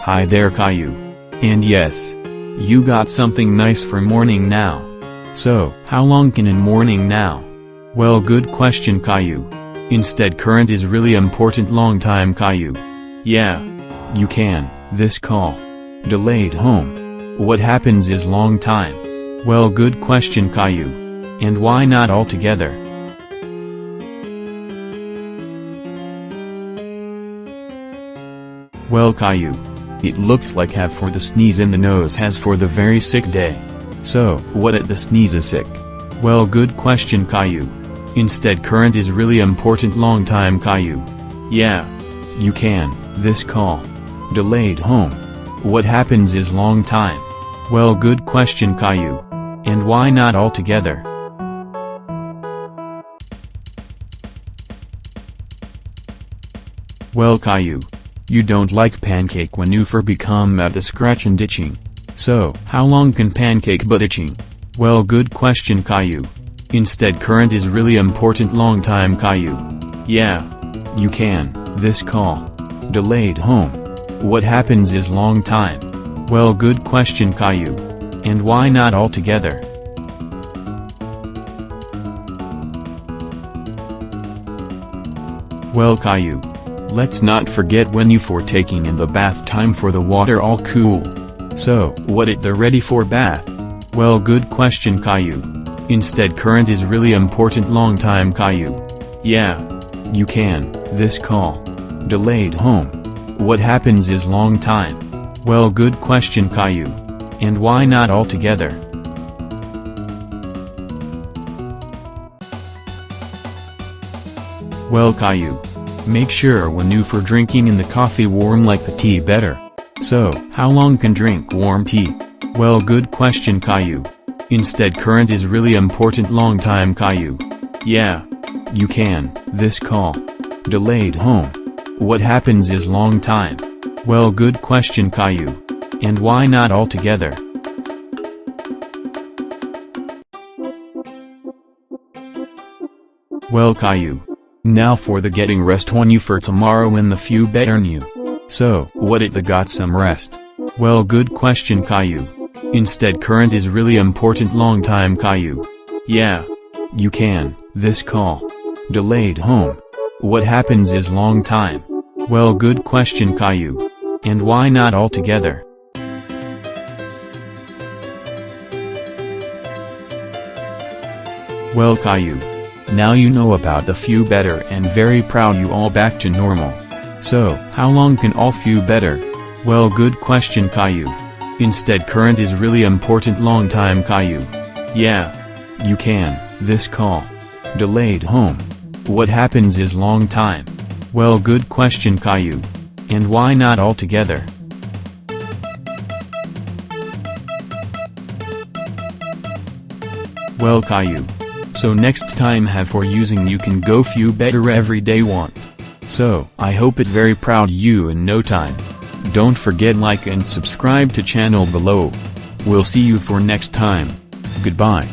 Hi there, Caillou. And yes, you got something nice for morning now. So, how long can in morning now? Well, good question, Caillou. Instead, current is really important long time, Caillou. Yeah. You can, this call. Delayed home. What happens is long time. Well, good question, Caillou. And why not all together? Well, Caillou. It looks like have for the sneeze in the nose has for the very sick day. So, what at the sneeze is sick? Well, good question, Caillou. Instead, current is really important long time, Caillou. Yeah. You can, this call. Delayed home. What happens is long time. Well, good question, Caillou. And why not all together? Well, Caillou. You don't like pancake when you for become at the scratch and itching. So, how long can pancake but itching? Well, good question, Caillou. Instead, current is really important long time, Caillou. Yeah. You can, this call. Delayed home. What happens is long time. Well, good question, Caillou. And why not all together? Well, Caillou. Let's not forget when you for taking in the bath time for the water all cool. So, what it the ready for bath? Well, good question, Caillou. Instead, current is really important long time, Caillou. Yeah. You can, this call. Delayed home. What happens is long time. Well, good question, Caillou. And why not all together? Well, Caillou. Make sure when you for drinking in the coffee warm like the tea better. So, how long can drink warm tea? Well, good question, Caillou. Instead, current is really important long time, Caillou. Yeah. You can, this call. Delayed home. What happens is long time. Well, good question, Caillou. And why not all together? Well, Caillou. Now for the getting rest on you for tomorrow in the few better new. So, what it the got some rest? Well, good question, Caillou. Instead, current is really important long time, Caillou. Yeah. You can, this call. Delayed home. What happens is long time. Well, good question, Caillou. And why not all together? Well, Caillou. Now you know about the few better and very proud you all back to normal. So, how long can all few better? Well, good question, Caillou. Instead, current is really important long time, Caillou. Yeah. You can, this call. Delayed home. What happens is long time. Well, good question, Caillou. And why not all together? Well, Caillou. So next time have for using you can go few better every day want. So, I hope it very proud you in no time. Don't forget like and subscribe to channel below. We'll see you for next time. Goodbye.